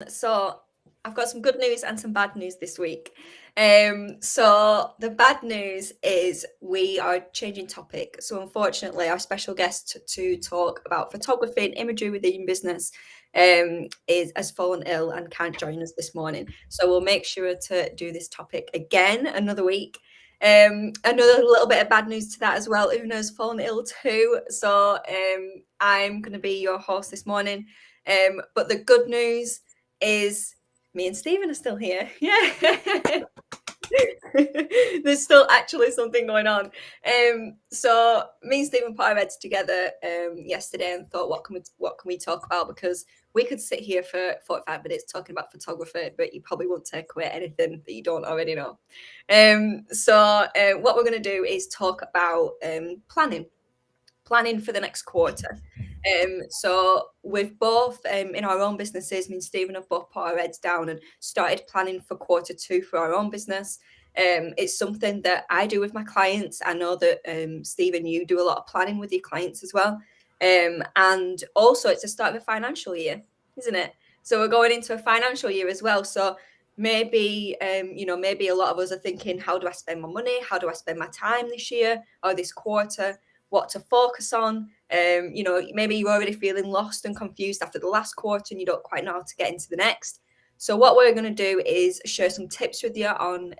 So I've got some good news and some bad news this week. So the bad news is we are changing topic. So unfortunately, our special guest to talk about photography and imagery within business has fallen ill and can't join us this morning. So we'll make sure to do this topic again another week. Another little bit of bad news to that as well. Una's fallen ill too. So I'm going to be your host this morning. But the good news is me and Stephen are still here. Yeah. There's still actually something going on. So me and Stephen put our heads together yesterday and thought, what can we talk about? Because we could sit here for 45 minutes talking about photography, but you probably won't take away anything that you don't already know. So what we're going to do is talk about planning for the next quarter. So we've both in our own businesses, me and Stephen have both put our heads down and started planning for quarter two for our own business. It's something that I do with my clients. I know that Stephen, you do a lot of planning with your clients as well. And also it's the start of a financial year, isn't it? So we're going into a financial year as well. So maybe maybe a lot of us are thinking, how do I spend my money? How do I spend my time this year or this quarter? What to focus on? Maybe you're already feeling lost and confused after the last quarter and you don't quite know how to get into the next. So what we're going to do is share some tips with you on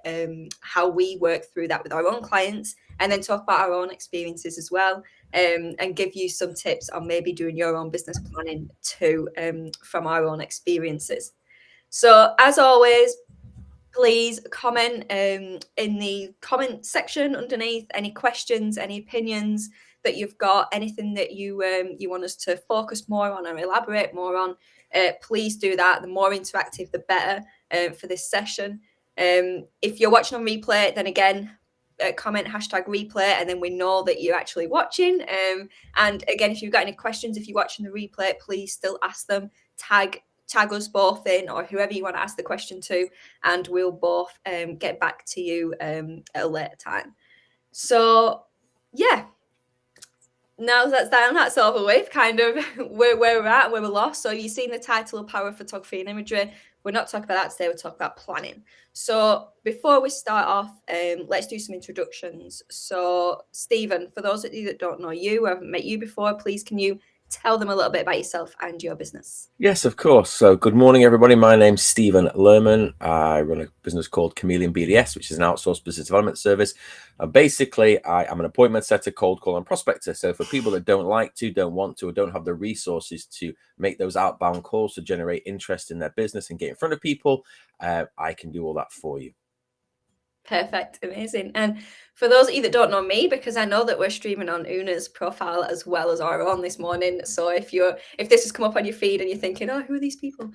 how we work through that with our own clients, and then talk about our own experiences as well, and give you some tips on maybe doing your own business planning too, from our own experiences. So as always, please comment in the comment section underneath any questions, any opinions that you've got, anything that you want us to focus more on or elaborate more on. Please do that. The more interactive, the better for this session. If you're watching on replay, then again, comment #replay, and then we know that you're actually watching. And again, if you've got any questions, if you're watching the replay, please still ask them. Tag us both in, or whoever you want to ask the question to, and we'll both get back to you at a later time. So yeah, now that's over with, kind of where we're at, where we're lost. So you've seen the title, Power of Photography and Imagery. We're not talking about that today, we're talking about planning. So before we start off, let's do some introductions. So Stephen, for those of you that don't know you, or haven't met you before, please can you tell them a little bit about yourself and your business? Yes, of course. So good morning, everybody. My name's Stephen Lerman. I run a business called Chameleon BDS, which is an outsourced business development service. Basically, I'm an appointment setter, cold call, and prospector. So for people that don't want to, or don't have the resources to make those outbound calls to generate interest in their business and get in front of people, I can do all that for you. Perfect. Amazing. And for those of you that don't know me, because I know that we're streaming on Una's profile as well as our own this morning. So if this has come up on your feed and you're thinking, oh, who are these people?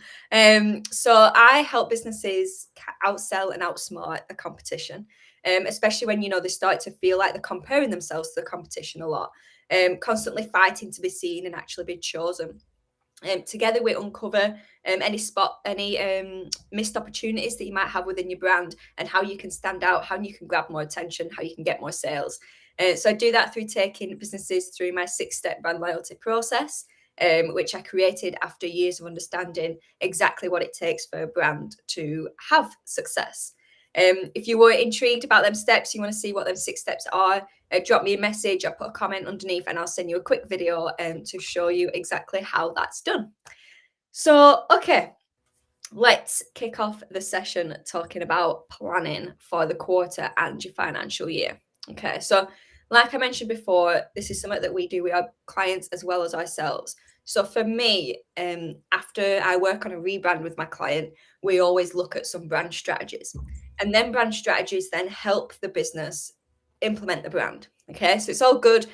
So I help businesses outsell and outsmart the competition, especially when, they start to feel like they're comparing themselves to the competition a lot, constantly fighting to be seen and actually be chosen. Together we uncover any missed opportunities that you might have within your brand, and how you can stand out, how you can grab more attention, how you can get more sales. So I do that through taking businesses through my 6-step brand loyalty process, which I created after years of understanding exactly what it takes for a brand to have success. If you were intrigued about them steps, you want to see what them 6 steps are, drop me a message, I'll put a comment underneath, and I'll send you a quick video to show you exactly how that's done. So, okay, let's kick off the session talking about planning for the quarter and your financial year. Okay, so like I mentioned before, this is something that we do with our clients as well as ourselves. So for me, after I work on a rebrand with my client, we always look at some brand strategies. And then brand strategies then help the business implement the brand. Okay, so it's all good,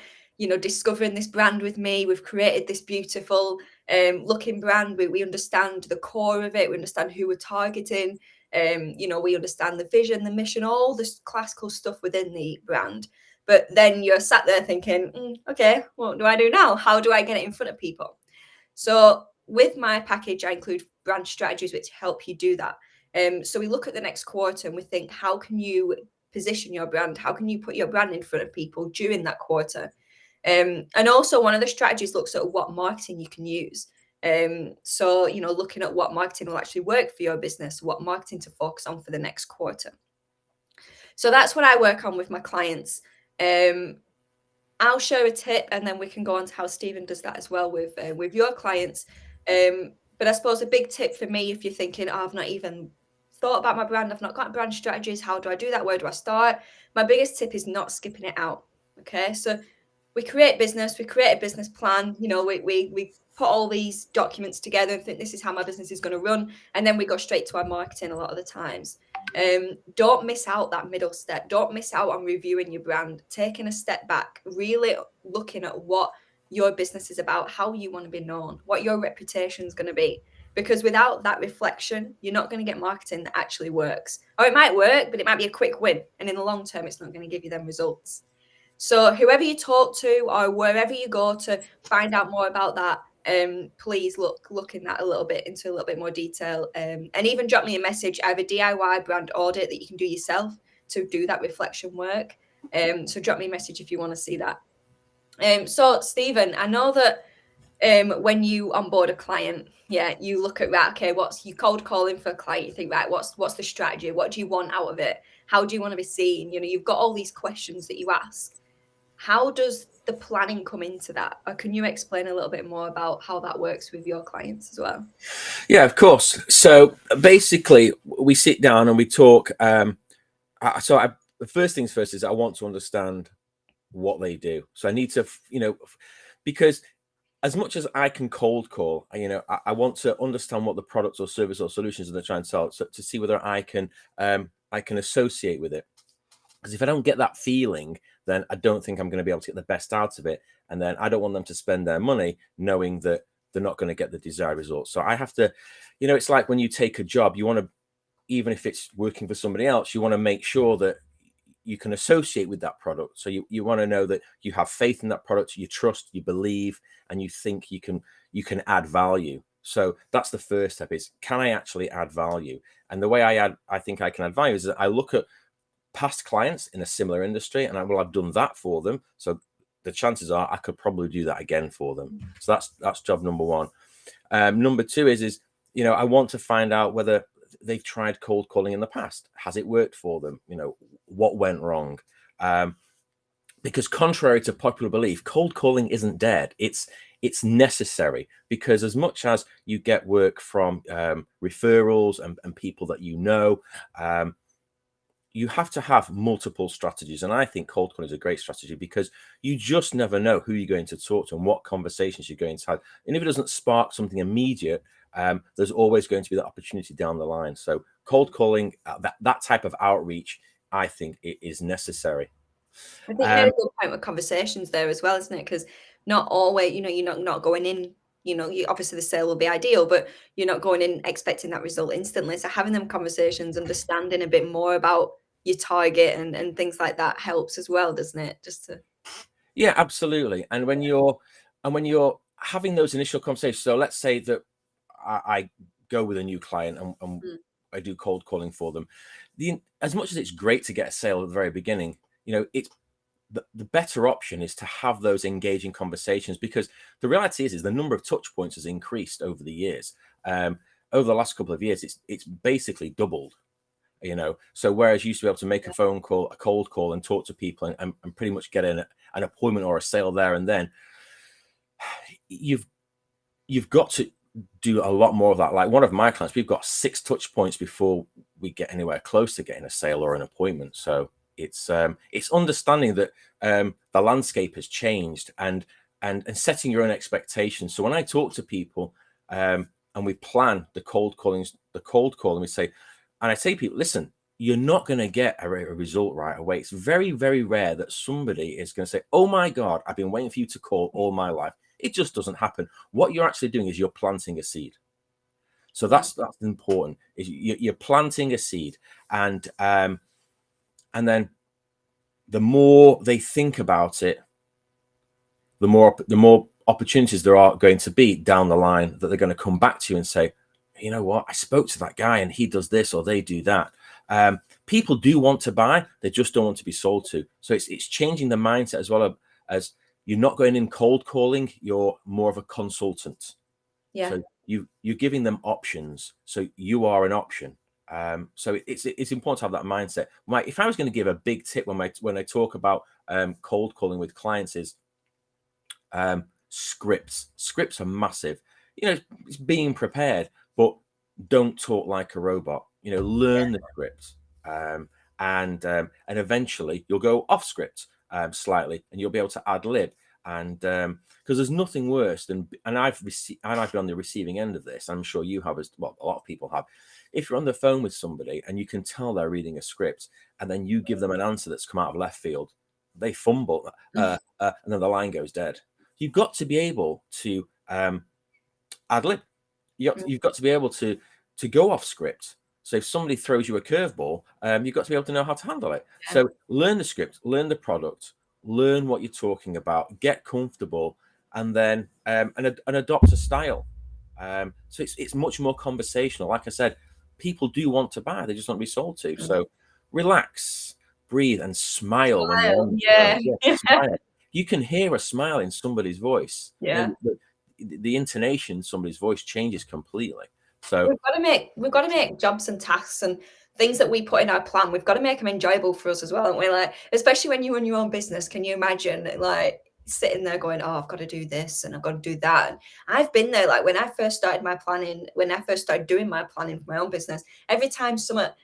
discovering this brand with me. We've created this beautiful looking brand. We understand the core of it. We understand who we're targeting. We understand the vision, the mission, all this classical stuff within the brand. But then you're sat there thinking, okay, what do I do now? How do I get it in front of people? So with my package, I include brand strategies which help you do that. So we look at the next quarter and we think, how can you position your brand? How can you put your brand in front of people during that quarter? And also one of the strategies looks at what marketing you can use. So, looking at what marketing will actually work for your business, what marketing to focus on for the next quarter. So that's what I work on with my clients. I'll share a tip, and then we can go on to how Stephen does that as well with your clients. But I suppose a big tip for me, if you're thinking, oh, I've not even thought about my brand, I've not got brand strategies, how do I do that? Where do I start? My biggest tip is not skipping it out. Okay, so we create a business plan. We put all these documents together and think this is how my business is going to run, and then we go straight to our marketing a lot of the times. Don't miss out that middle step. Don't miss out on reviewing your brand, taking a step back, really looking at what your business is about, how you want to be known, what your reputation is going to be. Because without that reflection, you're not going to get marketing that actually works. Or it might work, but it might be a quick win. And in the long term, it's not going to give you them results. So whoever you talk to or wherever you go to find out more about that, please look in that into a little bit more detail, and even drop me a message. I have a DIY brand audit that you can do yourself to do that reflection work. So drop me a message if you want to see that. So Stephen, I know that when you onboard a client, you look at, right, okay, what's you cold calling for a client, you think, right, what's the strategy? What do you want out of it? How do you want to be seen? You've got all these questions that you ask. How does the planning come into that? Or can you explain a little bit more about how that works with your clients as well? Yeah, of course. So basically, we sit down and we talk. The first things first is I want to understand what they do. So I need to, because as much as I can cold call, I want to understand what the products or service or solutions that they're trying to sell, so to see whether I can associate with it. Because if I don't get that feeling, then I don't think I'm going to be able to get the best out of it. And then I don't want them to spend their money knowing that they're not going to get the desired results. So I have to, it's like when you take a job, you want to, even if it's working for somebody else, you want to make sure that you can associate with that product. So you want to know that you have faith in that product, you trust, you believe, and you think you can add value. So that's the first step, is can I actually add value? And the way I think I can add value is that I look at past clients in a similar industry, and I've done that for them. So the chances are I could probably do that again for them. So that's job number one. Number two is I want to find out whether they've tried cold calling in the past. Has it worked for them? What went wrong? Because contrary to popular belief, cold calling isn't dead. It's necessary, because as much as you get work from referrals and people that you have to have multiple strategies. And I think cold calling is a great strategy, because you just never know who you're going to talk to and what conversations you're going to have. And if it doesn't spark something immediate, there's always going to be that opportunity down the line. So cold calling, that type of outreach, I think it is necessary. I think you had a good point with conversations there as well, isn't it? Because not always, you're not going in, obviously the sale will be ideal, but you're not going in expecting that result instantly. So having them conversations, understanding a bit more about your target and things like that helps as well, doesn't it? Yeah, absolutely. And when you're having those initial conversations, so let's say that I go with a new client and I do cold calling for them. As much as it's great to get a sale at the very beginning, it's the better option is to have those engaging conversations, because the reality is the number of touch points has increased over the years. Over the last couple of years, it's basically doubled. So whereas you used to be able to make a phone call, a cold call, and talk to people and pretty much get an appointment or a sale there and then, you've got to do a lot more of that. Like one of my clients, we've got 6 touch points before we get anywhere close to getting a sale or an appointment. So it's understanding that the landscape has changed and setting your own expectations. So when I talk to people and we plan the cold call, and we say, and I say to people, listen, you're not going to get a result right away. It's very, very rare that somebody is going to say, oh my God, I've been waiting for you to call all my life. It just doesn't happen. What you're actually doing is you're planting a seed. So that's important. Is you're planting a seed, and then the more they think about it, the more opportunities there are going to be down the line that they're going to come back to you and say, you know what, I spoke to that guy and he does this or they do that. People do want to buy, they just don't want to be sold to. So it's changing the mindset as well, as you're not going in cold calling, you're more of a consultant. Yeah. So you're giving them options. So you are an option. So it's important to have that mindset. If I was going to give a big tip when I talk about cold calling with clients is scripts. Scripts are massive. It's being prepared, but don't talk like a robot. Learn the script, and eventually you'll go off script slightly, and you'll be able to ad lib. And because there's nothing worse than, and I've been on the receiving end of this. I'm sure you have as well. A lot of people have. If you're on the phone with somebody and you can tell they're reading a script, and then you give them an answer that's come out of left field, they fumble, and then the line goes dead. You've got to be able to ad lib. You've got to be able to go off script. So if somebody throws you a curveball, you've got to be able to know how to handle it. Yeah. So learn the script, learn the product, learn what you're talking about, get comfortable, and then and adopt a style. So it's much more conversational. Like I said, people do want to buy; they just want to be sold to. So relax, breathe, and smile when you're on the phone. Yeah, smile. You can hear a smile in somebody's voice. Yeah. The intonation in somebody's voice changes completely. So we've got to make jobs and tasks and things that we put in our plan. We've got to make them enjoyable for us as well, and we're like, especially when you run your own business. Can you imagine like sitting there going, "Oh, I've got to do this and I've got to do that." And I've been there. Like when I first started my planning, when I first started doing my planning for my own business, every time a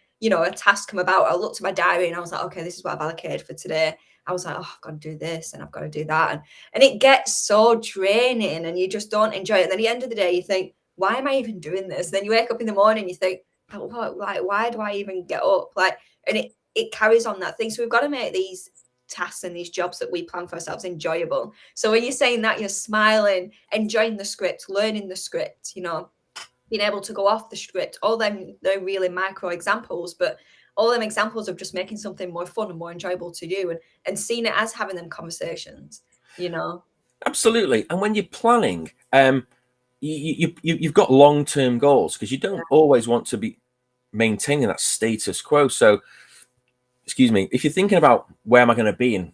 task come about, I looked at my diary and I was like, okay, this is what I've allocated for today. I was like, oh, I've got to do this and I've got to do that. And it gets so draining and you just don't enjoy it. And then at the end of the day, you think, why am I even doing this? Then you wake up in the morning and you think, why do I even get up? And it carries on that thing. So we've got to make these tasks and these jobs that we plan for ourselves enjoyable. So when you're saying that, you're smiling, enjoying the script, learning the script, being able to go off the script, all them, they're really micro examples, but all them examples of just making something more fun and more enjoyable to do and seeing it as having them conversations, Absolutely. And when you're planning, you've got long-term goals, because you don't always want to be maintaining that status quo. So, excuse me, if you're thinking about where am I going to be in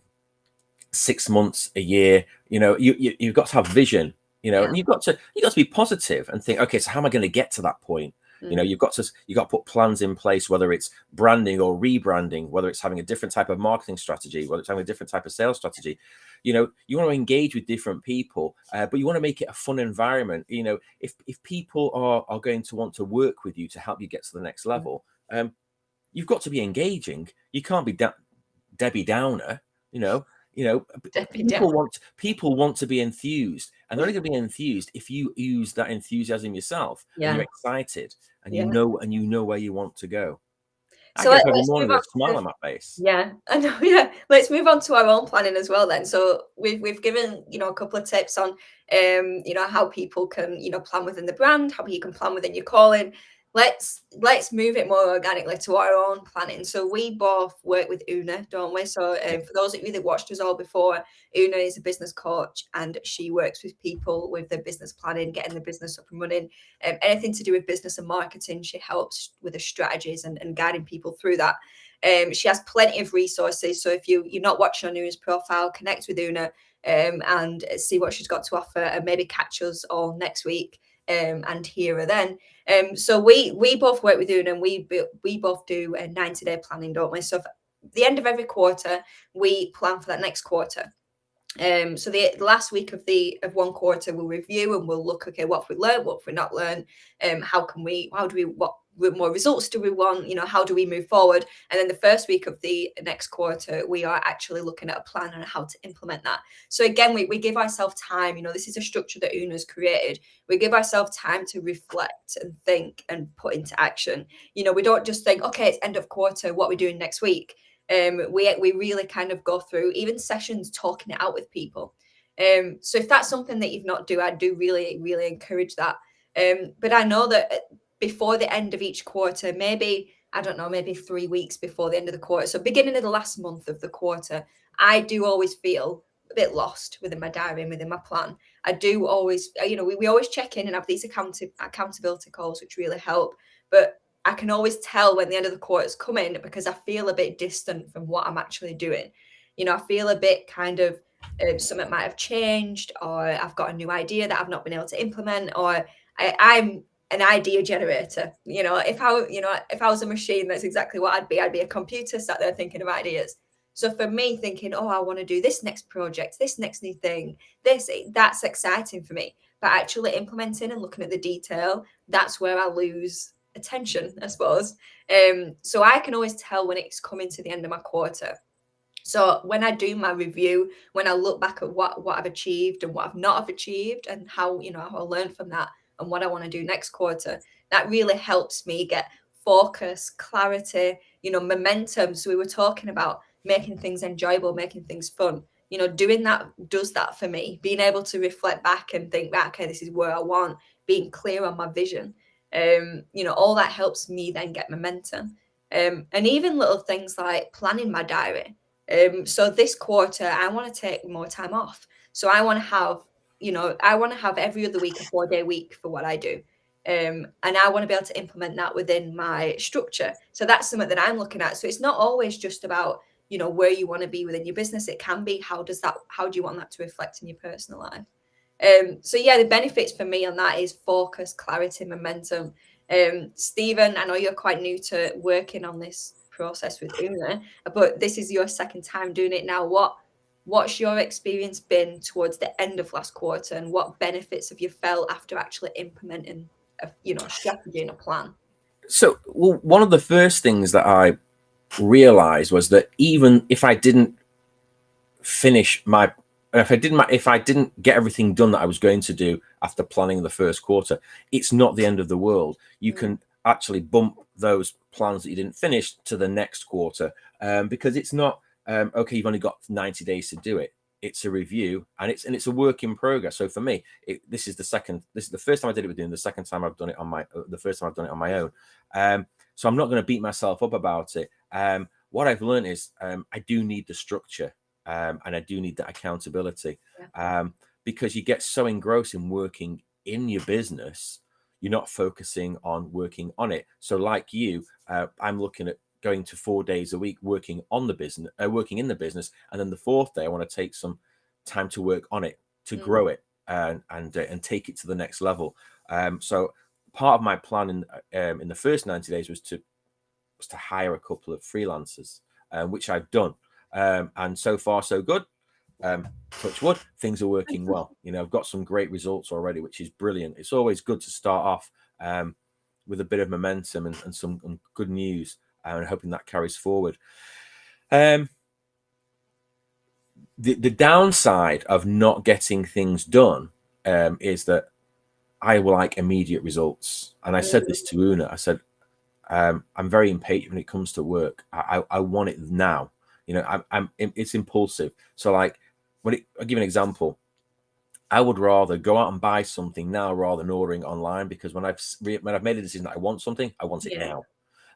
6 months, a year, you've got to have vision, and you've got to be positive and think, okay, so how am I going to get to that point? You've got to put plans in place, whether it's branding or rebranding, whether it's having a different type of marketing strategy, whether it's having a different type of sales strategy. You want to engage with different people, but you want to make it a fun environment. If people are going to want to work with you to help you get to the next level, you've got to be engaging. You can't be Debbie Downer. People want to be enthused, and they're only going to be enthused if you use that enthusiasm yourself, and you're excited, and you know where you want to go. I get up every morning with a smile on my face. Yeah, I know. Yeah, let's move on to our own planning as well then. So we've given a couple of tips on how people can plan within the brand, how you can plan within your calling. Let's move it more organically to our own planning. So we both work with Una, don't we? So for those of you that watched us all before, Una is a business coach and she works with people with their business planning, getting the business up and running. Anything to do with business and marketing, she helps with the strategies and guiding people through that. She has plenty of resources. So if you're not watching on Una's profile, connect with Una and see what she's got to offer, and maybe catch us all next week and hear her then. So we both work with Una, and we both do a 90-day planning, don't we? So at the end of every quarter, we plan for that next quarter. So the last week of one quarter, we'll review and we'll look, okay, what have we learned, what have we not learned, what more results do we want, how do we move forward? And then the first week of the next quarter, we are actually looking at a plan on how to implement that. So again, we give ourselves time. This is a structure that Una's created. We give ourselves time to reflect and think and put into action. We don't just think, okay, it's end of quarter, what are we doing next week? We really kind of go through even sessions talking it out with people. So if that's something that you've not do, I do really, really encourage that. But I know that before the end of each quarter, maybe 3 weeks before the end of the quarter, so beginning of the last month of the quarter, I do always feel a bit lost within my diary and within my plan. I do always, we always check in and have these accountability calls, which really help. But I can always tell when the end of the quarter is coming because I feel a bit distant from what I'm actually doing. I feel a bit kind of something might have changed, or I've got a new idea that I've not been able to implement, or I'm an idea generator. If I was a machine, that's exactly what I'd be. I'd be a computer sat there thinking of ideas. So for me, thinking, oh, I want to do this next project, this next new thing, that's exciting for me. But actually implementing and looking at the detail, that's where I lose attention, I suppose. So I can always tell when it's coming to the end of my quarter. So when I do my review, when I look back at what I've achieved and what I've not achieved, and how how I learn from that and what I want to do next quarter, that really helps me get focus, clarity, momentum. So we were talking about making things enjoyable, making things fun. Doing that does that for me. Being able to reflect back and think back, okay, this is where I want, being clear on my vision. All that helps me then get momentum. And even little things like planning my diary. So this quarter, I want to take more time off. So I want to have every other week a 4-day week for what I do. And I want to be able to implement that within my structure. So that's something that I'm looking at. So it's not always just about, where you want to be within your business. It can be how do you want that to reflect in your personal life? So yeah, the benefits for me on that is focus, clarity, momentum. Stephen, I know you're quite new to working on this process with Una, but this is your second time doing it now. What's your experience been towards the end of last quarter, and what benefits have you felt after actually implementing a strategy and a plan? So, well, one of the first things that I realized was that even if I didn't finish my if I didn't get everything done that I was going to do after planning the first quarter, it's not the end of the world. You can actually bump those plans that you didn't finish to the next quarter, because it's not okay, you've only got 90 days to do it. It's a review, and it's a work in progress. So for me, this is the first time I did it with Doom, the second time I've done it the first time I've done it on my own. So I'm not going to beat myself up about it. What I've learned is I do need the structure, and I do need that accountability, because you get so engrossed in working in your business, you're not focusing on working on it. So like you, I'm looking at going to 4 days a week working on the business, working in the business, and then the fourth day I want to take some time to work on it, to grow it, and take it to the next level. So part of my plan in the first 90 days was to hire a couple of freelancers, which I've done, and so far so good. Touch wood, things are working well. I've got some great results already, which is brilliant. It's always good to start off with a bit of momentum and some good news, and hoping that carries forward. The downside of not getting things done is that I will like immediate results. And I said this to Una. I said, I'm very impatient when it comes to work. I want it now. It's impulsive. So like I'll give an example. I would rather go out and buy something now rather than ordering online, because when I've made a decision that I want something, I want it now.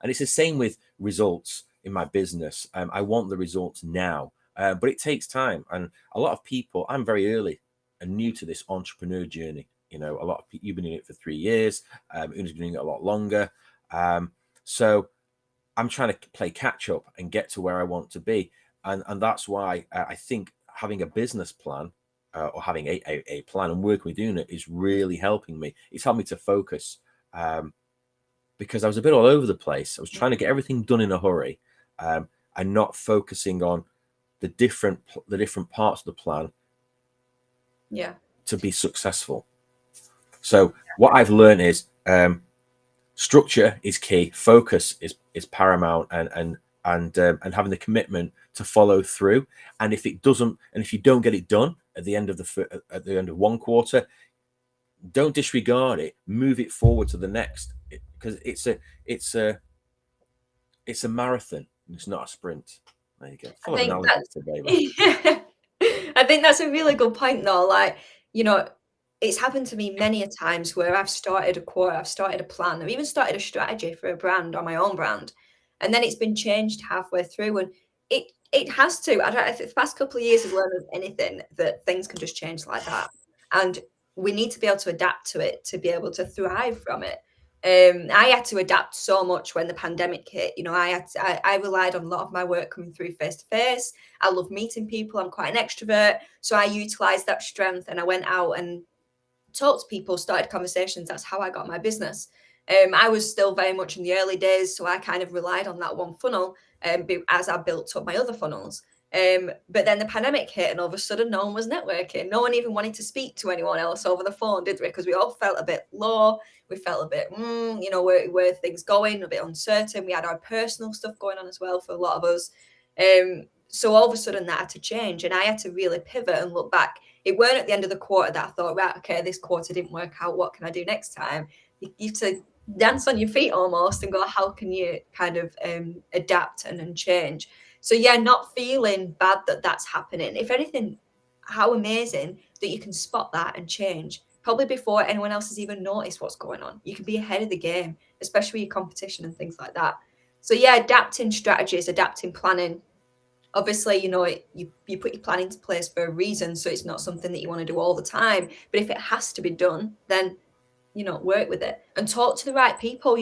And it's the same with results in my business. I want the results now, but it takes time. And a lot of people, I'm very early and new to this entrepreneur journey. A lot of people, you've been doing it for 3 years. Una's been doing it a lot longer. So I'm trying to play catch up and get to where I want to be. And that's why I think having a business plan, or having a plan and working with Una is really helping me. It's helped me to focus, because I was a bit all over the place. I was trying to get everything done in a hurry, and not focusing on the different parts of the plan to be successful. So what I've learned is structure is key, focus is paramount, and having the commitment to follow through. And if you don't get it done at the end of one quarter, don't disregard it. Move it forward to the next, because it's a marathon. It's not a sprint. There you go. I think that's a really good point, though. Like, it's happened to me many a times where I've started a quarter, I've started a plan, I've even started a strategy for a brand, on my own brand, and then it's been changed halfway through. And it has to. I think the past couple of years has learned anything, that things can just change like that, and we need to be able to adapt to it to be able to thrive from it. I had to adapt so much when the pandemic hit. I relied on a lot of my work coming through face to face. I love meeting people. I'm quite an extrovert, so I utilized that strength, and I went out and talked to people, started conversations. That's how I got my business. I was still very much in the early days, so I kind of relied on that one funnel as I built up my other funnels. But then the pandemic hit, and all of a sudden, no one was networking. No one even wanted to speak to anyone else over the phone, did we? Because we all felt a bit low. We felt a bit, where things going, a bit uncertain. We had our personal stuff going on as well for a lot of us. So all of a sudden, that had to change, and I had to really pivot and look back. It weren't at the end of the quarter that I thought, right, okay, this quarter didn't work out. What can I do next time? You have to dance on your feet almost and go, how can you kind of adapt and change? So yeah, not feeling bad that that's happening. If anything, how amazing that you can spot that and change probably before anyone else has even noticed what's going on. You can be ahead of the game, especially with your competition and things like that. So yeah, adapting strategies, adapting planning. Obviously, you put your plan into place for a reason, so it's not something that you want to do all the time. But if it has to be done, then work with it and talk to the right people.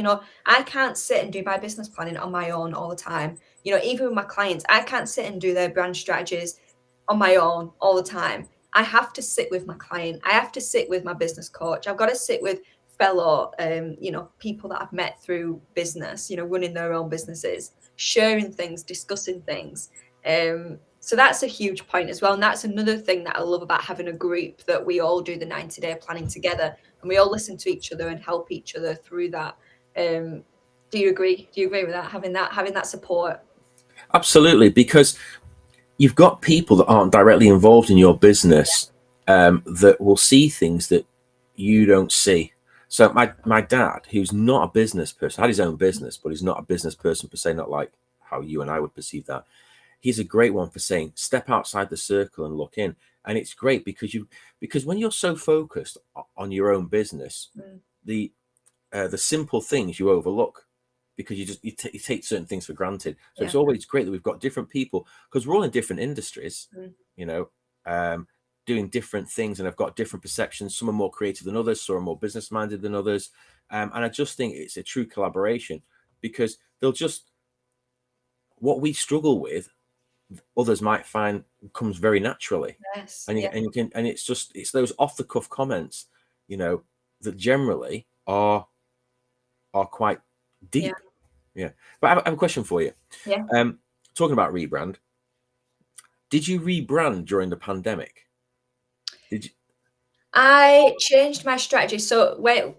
I can't sit and do my business planning on my own all the time. Even with my clients, I can't sit and do their brand strategies on my own all the time. I have to sit with my client. I have to sit with my business coach. I've got to sit with fellow, people that I've met through business, running their own businesses, sharing things, discussing things. So that's a huge point as well. And that's another thing that I love about having a group, that we all do the 90-day planning together and we all listen to each other and help each other through that. Do you agree? Do you agree with that? Having that support? Absolutely, because you've got people that aren't directly involved in your business that will see things that you don't see. So my dad, who's not a business person, had his own business, but he's not a business person per se, not like how you and I would perceive that. He's a great one for saying, step outside the circle and look in. And it's great because when you're so focused on your own business, the simple things you overlook, because you take certain things for granted. So it's always great that we've got different people, because we're all in different industries, doing different things, and have got different perceptions. Some are more creative than others, some are more business minded than others. And I just think it's a true collaboration, because what we struggle with, others might find comes very naturally. Yes. And it's those off the cuff comments, that generally are quite deep. Yeah. But I have a question for you. Yeah. Talking about rebrand, did you rebrand during the pandemic? Did you? I changed my strategy. So when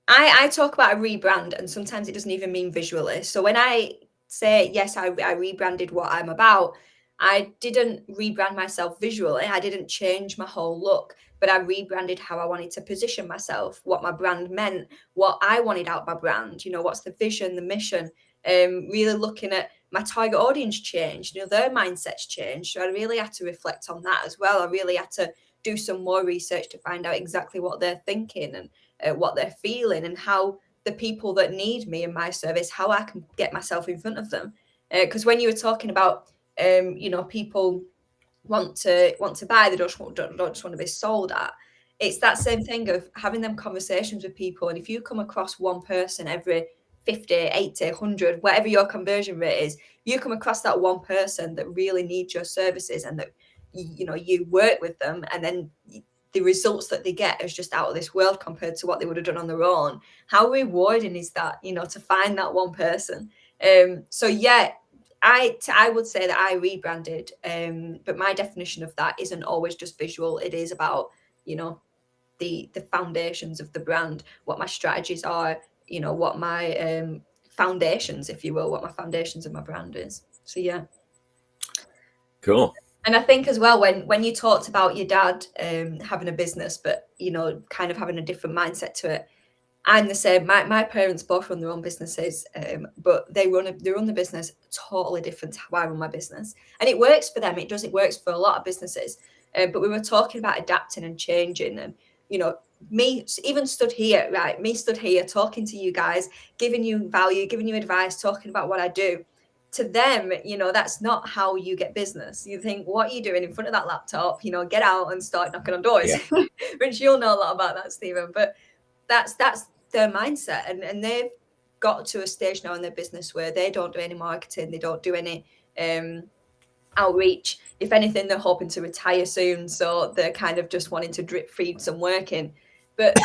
I talk about a rebrand, and sometimes it doesn't even mean visually. So when I say, yes, I rebranded what I'm about, I didn't rebrand myself visually. I didn't change my whole look, but I rebranded how I wanted to position myself, what my brand meant, what I wanted out my brand, what's the vision, the mission, really looking at my target audience changed, their mindsets changed. So I really had to reflect on that as well. I really had to do some more research to find out exactly what they're thinking and what they're feeling, and how the people that need me and my service, how I can get myself in front of them. Because when you were talking about, people want to buy, they don't just want to be sold at. It's that same thing of having them conversations with people. And if you come across one person every 50, 80, 100, whatever your conversion rate is, you come across that one person that really needs your services, and that you work with them, and then the results that they get is just out of this world compared to what they would have done on their own. How rewarding is that, to find that one person? So yeah, I would say that I rebranded, but my definition of that isn't always just visual. It is about, the foundations of the brand, what my strategies are, what my foundations, if you will, what my foundations of my brand is. So yeah. Cool. And I think as well, when you talked about your dad having a business, but kind of having a different mindset to it, I'm the same. My parents both run their own businesses, but they run the business totally different to how I run my business, and it works for them. It works for a lot of businesses. But we were talking about adapting and changing, and me stood here talking to you guys, giving you value, giving you advice, talking about what I do. To them, that's not how you get business. You think, what are you doing in front of that laptop? Get out and start knocking on doors. Yeah. Which you'll know a lot about that, Stephen. But that's their mindset, and they've got to a stage now in their business where they don't do any marketing, they don't do any outreach. If anything, they're hoping to retire soon, so they're kind of just wanting to drip feed some work in. But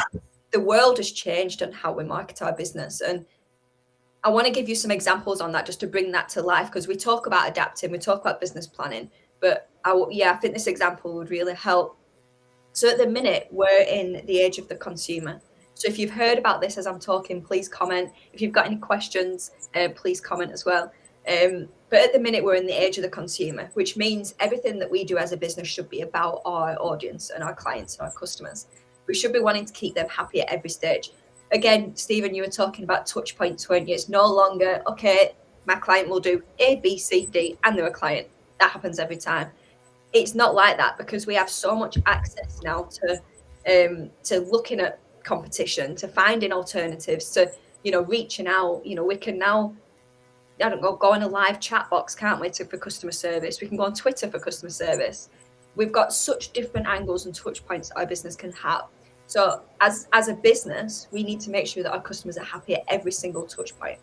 the world has changed on how we market our business. And I want to give you some examples on that just to bring that to life, because we talk about adapting, we talk about business planning, but I think this example would really help. So at the minute, we're in the age of the consumer. So if you've heard about this as I'm talking, please comment. If you've got any questions, please comment as well. But at the minute, we're in the age of the consumer, which means everything that we do as a business should be about our audience and our clients and our customers. We should be wanting to keep them happy at every stage. Again, Stephen, you were talking about touch points, weren't you? It's no longer, okay, my client will do A, B, C, D, and they're a client. That happens every time. It's not like that, because we have so much access now to looking at competition, to finding alternatives, to reaching out. We can now, I don't know, go on a live chat box, can't we, for customer service? We can go on Twitter for customer service. We've got such different angles and touch points that our business can have. So as a business, we need to make sure that our customers are happy at every single touch point,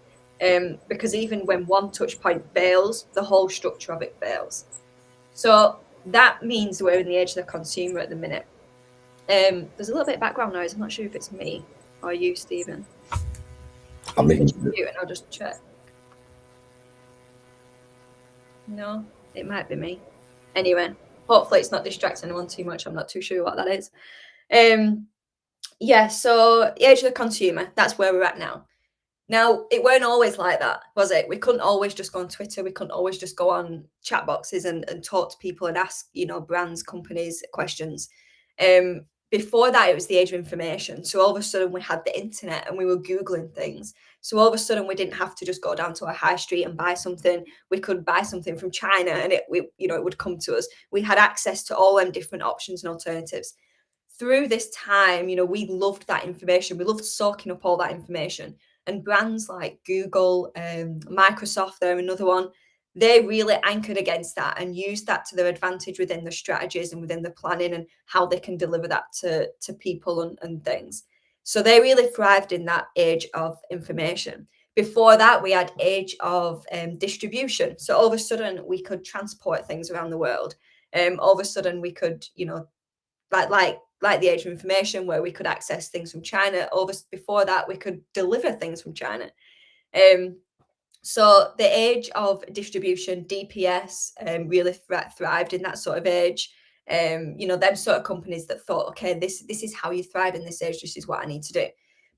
because even when one touch point fails, the whole structure of it fails. So that means we're in the age of the consumer at the minute. There's a little bit of background noise. I'm not sure if it's me or you, Stephen. I'll just check. No, it might be me. Anyway, hopefully it's not distracting anyone too much. I'm not too sure what that is. Yeah, so the age of the consumer, that's where we're at now. Now, it weren't always like that, was it? We couldn't always just go on Twitter. We couldn't always just go on chat boxes and talk to people and ask, brands, companies questions. Before that, it was the age of information. So all of a sudden we had the internet and we were Googling things. So all of a sudden we didn't have to just go down to a high street and buy something. We could buy something from China and it would come to us. We had access to all them different options and alternatives. Through this time, we loved that information. We loved soaking up all that information. And brands like Google, Microsoft, they're another one, they really anchored against that and used that to their advantage within their strategies and within the planning and how they can deliver that to people and things. So they really thrived in that age of information. Before that, we had age of distribution. So all of a sudden, we could transport things around the world. All of a sudden, we could, like the age of information, where we could access things from China. Before that, we could deliver things from China. So the age of distribution, DPS, really thrived in that sort of age. Them sort of companies that thought, okay, this is how you thrive in this age. This is what I need to do.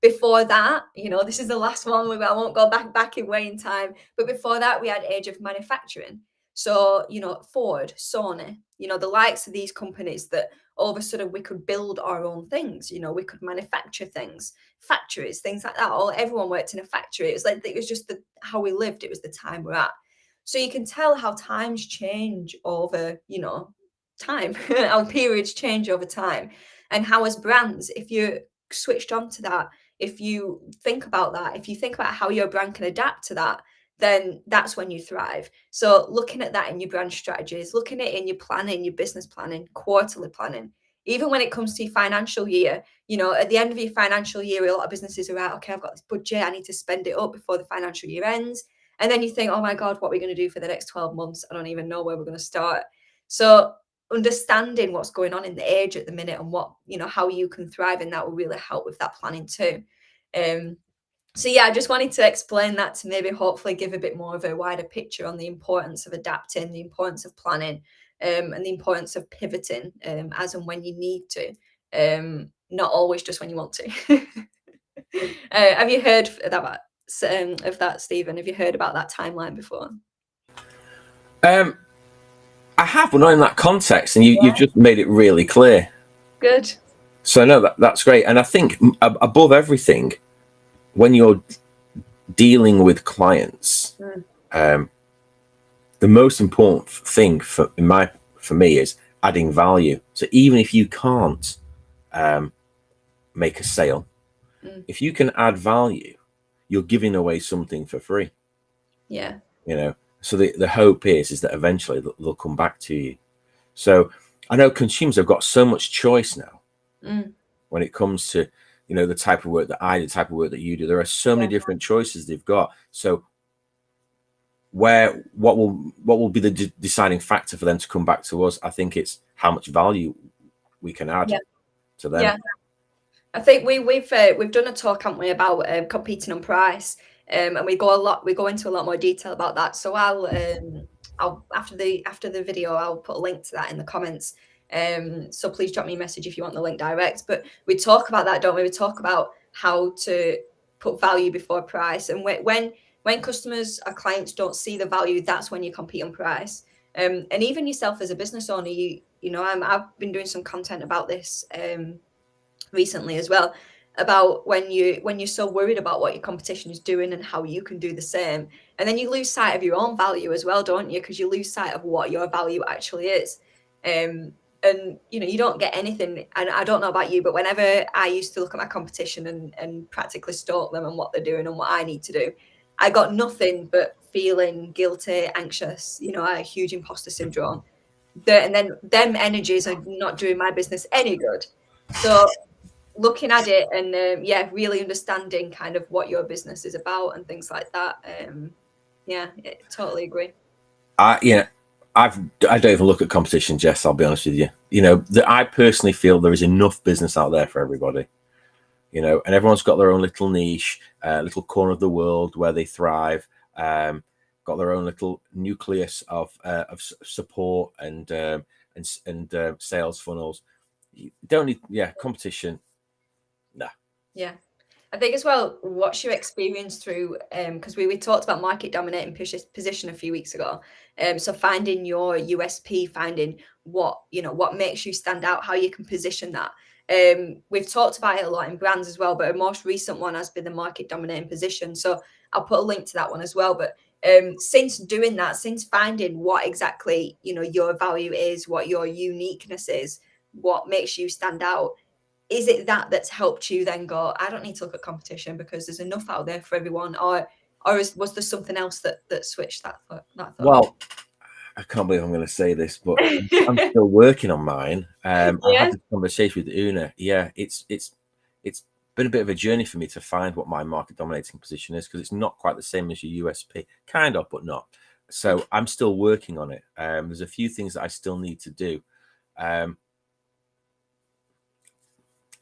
Before that, this is the last one. I won't go back in way in time. But before that, we had age of manufacturing. So, Ford, Sony, the likes of these companies that all of a sudden we could build our own things. We could manufacture things, factories, things like that. Everyone worked in a factory. It was just how we lived. It was the time we're at. So you can tell how times change over, time, how periods change over time, and how as brands, if you're switched on to that, if you think about that, if you think about how your brand can adapt to that, then that's when you thrive. So looking at that in your brand strategies, looking at it in your planning, your business planning, quarterly planning, even when it comes to your financial year, at the end of your financial year, a lot of businesses are out, okay, I've got this budget, I need to spend it up before the financial year ends. And then you think, oh my God, what are we going to do for the next 12 months? I don't even know where we're going to start. So understanding what's going on in the age at the minute and what, how you can thrive in that will really help with that planning too. So yeah, I just wanted to explain that to maybe hopefully give a bit more of a wider picture on the importance of adapting, the importance of planning, and the importance of pivoting as and when you need to, not always just when you want to. Have you heard of that, Stephen? Have you heard about that timeline before? I have, but not in that context, and you've just made it really clear. Good. So no, that's great, and I think above everything, when you're dealing with clients, the most important thing for me is adding value. So even if you can't make a sale, if you can add value, you're giving away something for free. Yeah. So the hope is that eventually they'll come back to you. So I know consumers have got so much choice now when it comes to the type of work that I do, the type of work that you do. There are so many different choices they've got. So what will be the deciding factor for them to come back to us? I think it's how much value we can add to them. I think we've done a talk, haven't we, about competing on price, and we go into a lot more detail about that. So I'll after the video, I'll put a link to that in the comments. So please drop me a message if you want the link direct. But we talk about that, don't we? We talk about how to put value before price, and when customers or clients don't see the value, that's when you compete on price. And even yourself as a business owner, I've been doing some content about this. Recently as well, about when you're so worried about what your competition is doing and how you can do the same, and then you lose sight of your own value as well, don't you? Because you lose sight of what your value actually is. And you don't get anything. And I don't know about you, but whenever I used to look at my competition and practically stalk them and what they're doing and what I need to do, I got nothing but feeling guilty, anxious. I had a huge imposter syndrome. And then them energies are not doing my business any good. So looking at it and really understanding kind of what your business is about and things like that. Totally agree. I don't even look at competition, Jess. I'll be honest with you. I personally feel there is enough business out there for everybody. And everyone's got their own little niche, little corner of the world where they thrive. Got their own little nucleus of support and sales funnels. You don't need competition. Nah. Yeah. I think as well, what's your experience through, because we talked about market dominating position a few weeks ago. So finding your USP, finding what makes you stand out, how you can position that. We've talked about it a lot in brands as well, but a most recent one has been the market dominating position. So I'll put a link to that one as well. But since doing that, since finding what exactly, your value is, what your uniqueness is, what makes you stand out, is it that's helped you then go, I don't need to look at competition because there's enough out there for everyone? Or was there something else that switched that thought? Well, I can't believe I'm going to say this, but I'm still working on mine. I had this conversation with Una. Yeah, it's been a bit of a journey for me to find what my market dominating position is, because it's not quite the same as your USP, kind of, but not. So I'm still working on it. There's a few things that I still need to do.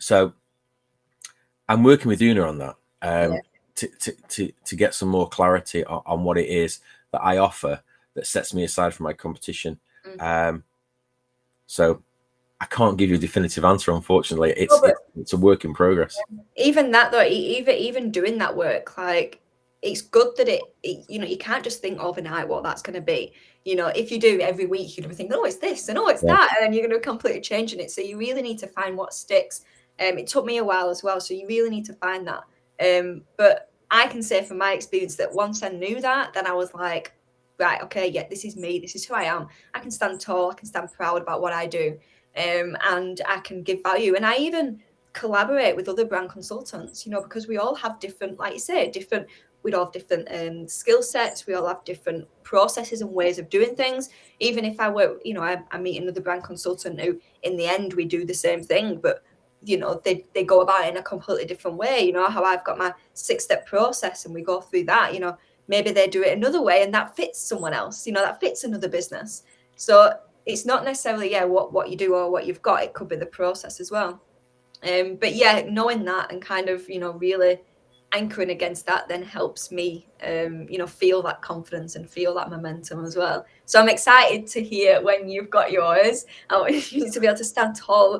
So I'm working with Una on that to get some more clarity on what it is that I offer that sets me aside from my competition. So I can't give you a definitive answer, unfortunately. It's a work in progress. Even that though, even doing that work, like, it's good that you can't just think overnight what that's going to be. If you do every week, you're going to think, oh, it's this and oh, it's that, and then you're going to completely changing it. So you really need to find what sticks. It took me a while as well, so you really need to find that. But I can say from my experience that once I knew that, then I was like, right, okay, yeah, this is me, this is who I am. I can stand tall, I can stand proud about what I do, and I can give value. And I even collaborate with other brand consultants, because we all have different, like you say, we'd all have different skill sets. We all have different processes and ways of doing things. Even if I work, I meet another brand consultant who, in the end, we do the same thing, but they go about it in a completely different way. How I've got my 6-step process and we go through that. Maybe they do it another way and that fits someone else. That fits another business. So it's not necessarily what you do or what you've got. It could be the process as well. But knowing that and kind of really anchoring against that then helps me feel that confidence and feel that momentum as well. So I'm excited to hear when you've got yours. I want you to be able to stand tall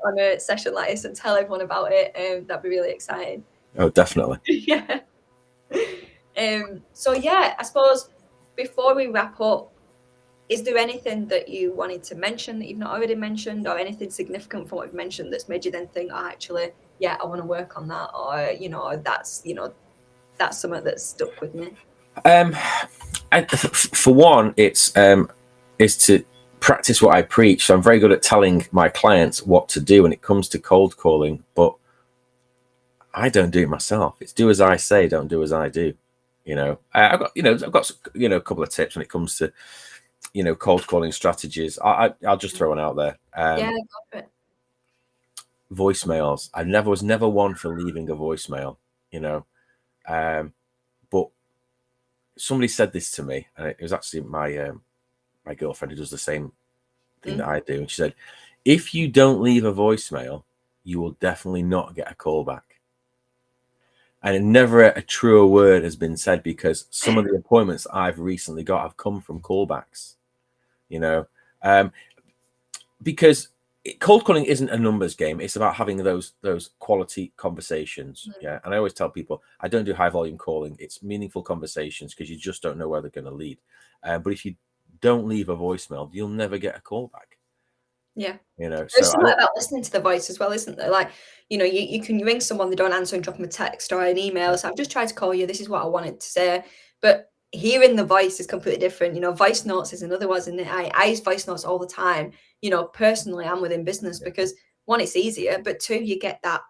on a session like this and tell everyone about it. That'd be really exciting. Oh, definitely. Yeah. So I suppose before we wrap up, is there anything that you wanted to mention that you've not already mentioned, or anything significant from what you've mentioned that's made you then think, oh, actually, I want to work on that, or that's something that's stuck with me? For one, it's is to practice what I preach. So I'm very good at telling my clients what to do when it comes to cold calling, but I don't do it myself. It's do as I say, don't do as I do. I've got a couple of tips when it comes to cold calling strategies. I'll just throw one out there. Got it. Voicemails. I was never one for leaving a voicemail. But somebody said this to me, and it was actually my girlfriend who does the same thing that I do. And she said, if you don't leave a voicemail, you will definitely not get a call back. And never a truer word has been said, because some of the appointments I've recently got have come from callbacks, because cold calling isn't a numbers game. It's about having those quality conversations. Yeah. And I always tell people, I don't do high volume calling. It's meaningful conversations, because you just don't know where they're going to lead. But if you don't leave a voicemail, you'll never get a call back. Yeah. So there's something about listening to the voice as well, isn't there? Like, you can ring someone, they don't answer, and drop them a text or an email. So I've just tried to call you. This is what I wanted to say. But hearing the voice is completely different. Voice notes is another one, isn't it? I use voice notes all the time. Personally, I'm within business because one, it's easier, but two, you get that,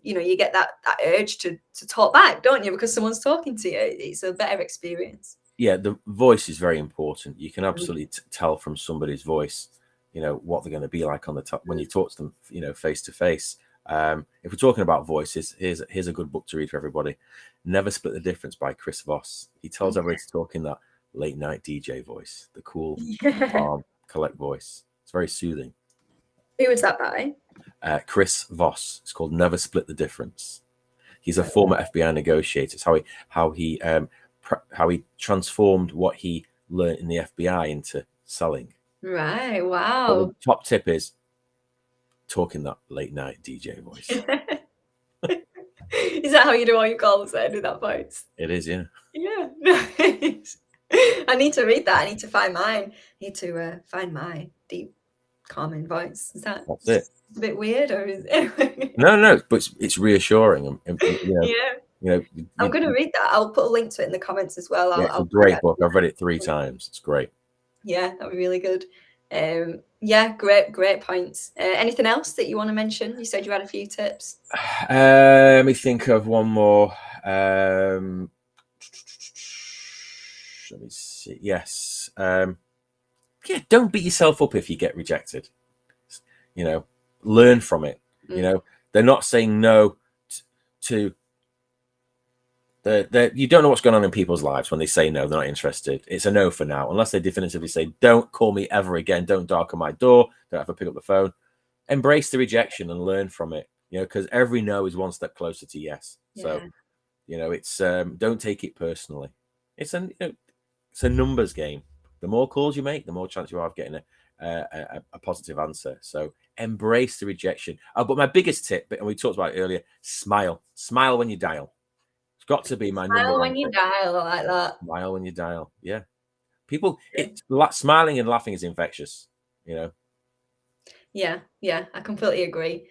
you get that urge to talk back, don't you? Because someone's talking to you. It's a better experience. Yeah, the voice is very important. You can absolutely tell from somebody's voice, what they're going to be like on the top when you talk to them, face to face. If we're talking about voices, here's a good book to read for everybody. Never Split the Difference by Chris Voss. He tells everybody to talk in that late night DJ voice, the cool, calm, collect voice. It's very soothing. Who was that by? Chris Voss. It's called Never Split the Difference. He's a former FBI negotiator. It's how he transformed what he learned in the FBI into selling. Right. Wow. But the top tip is talking that late night DJ voice. Is that how you do all your calls then, with that voice? It is, yeah. Yeah. Nice. I need to read that. I need to find mine. I need to find my deep, calming voice. That's it. A bit weird, or is it? No, but it's reassuring. Yeah. I'm going to read that. I'll put a link to it in the comments as well. It's a great book. I've read it 3 times. It's great. Yeah, that'd be really good. Yeah, great points. Anything else that you want to mention? You said you had a few tips. Let me think of one more. Let me see. Yes. Don't beat yourself up if you get rejected. Learn from it. They're not saying no to you don't know what's going on in people's lives when they say no, they're not interested. It's a no for now, unless they definitively say, don't call me ever again, don't darken my door, don't ever pick up the phone. Embrace the rejection and learn from it, because every no is one step closer to yes. So, it's don't take it personally. It's a numbers game. The more calls you make, the more chance you have of getting a positive answer. So embrace the rejection. But my biggest tip, and we talked about it earlier, smile when you dial. It's got to be my number one. Smile when you dial, I like that. Smile when you dial. Yeah. People, smiling and laughing is infectious, Yeah, I completely agree.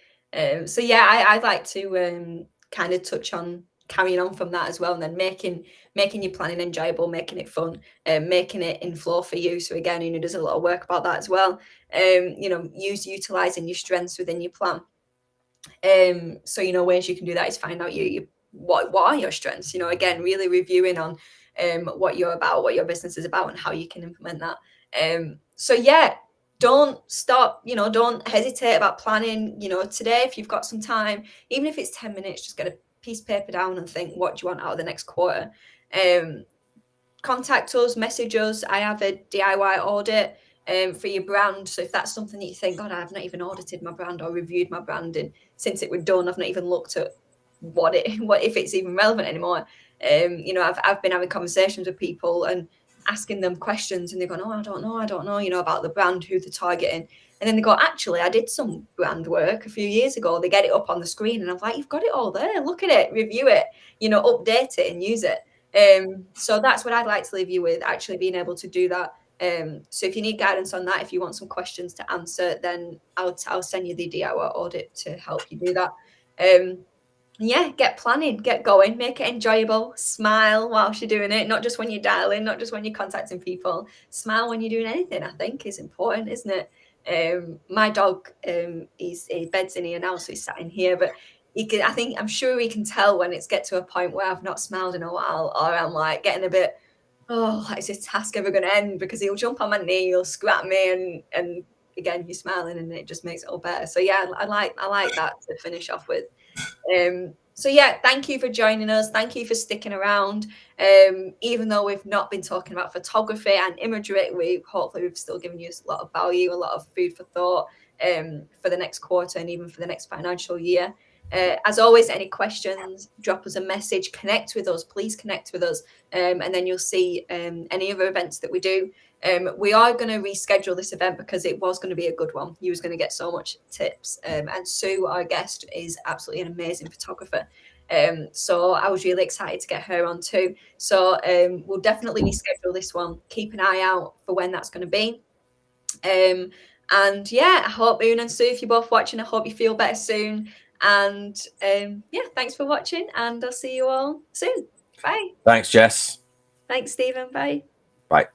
So yeah, I'd like to kind of touch on carrying on from that as well, and then making your planning enjoyable, making it fun, making it in flow for you. So again, there's a lot of work about that as well. Utilizing your strengths within your plan. So ways you can do that is find out what are your strengths. Again, really reviewing on what you're about, what your business is about, and how you can implement that. So yeah, don't stop. Don't hesitate about planning. Today, if you've got some time, even if it's 10 minutes, just get a piece of paper down and think, what do you want out of the next quarter? Contact us, message us. I have a DIY audit for your brand. So if that's something that you think, God, I've not even audited my brand or reviewed my brand, and since it was done, I've not even looked at what if it's even relevant anymore. I've been having conversations with people and asking them questions, and they're going, oh, I don't know, about the brand, who they're targeting. And then they go, actually, I did some brand work a few years ago. They get it up on the screen, and I'm like, you've got it all there. Look at it, review it, update it and use it. So that's what I'd like to leave you with, actually being able to do that. So if you need guidance on that, if you want some questions to answer, then I'll send you the DIY audit to help you do that. Yeah, get planning, get going, make it enjoyable, smile whilst you're doing it, not just when you're dialing, not just when you're contacting people. Smile when you're doing anything, I think, is important, isn't it? My dog, he beds in here now, so he's sat in here, but I'm sure he can tell when it's get to a point where I've not smiled in a while, or I'm like getting a bit, is this task ever going to end? Because he'll jump on my knee, he'll scrap me, and again, you're smiling, and it just makes it all better. So yeah, I like that to finish off with. So yeah, thank you for joining us. Thank you for sticking around. Even though we've not been talking about photography and imagery, hopefully we've still given you a lot of value, a lot of food for thought. for the next quarter and even for the next financial year. As always, any questions, drop us a message, connect with us, please connect with us, and then you'll see any other events that we do. We are going to reschedule this event because it was going to be a good one. You was going to get so much tips, and Sue, our guest, is absolutely an amazing photographer. So I was really excited to get her on too. So we'll definitely reschedule this one. Keep an eye out for when that's going to be. And yeah, I hope Una and Sue, if you're both watching, I hope you feel better soon. And yeah, thanks for watching, and I'll see you all soon. Bye. Thanks, Jess. Thanks, Stephen. Bye. Bye.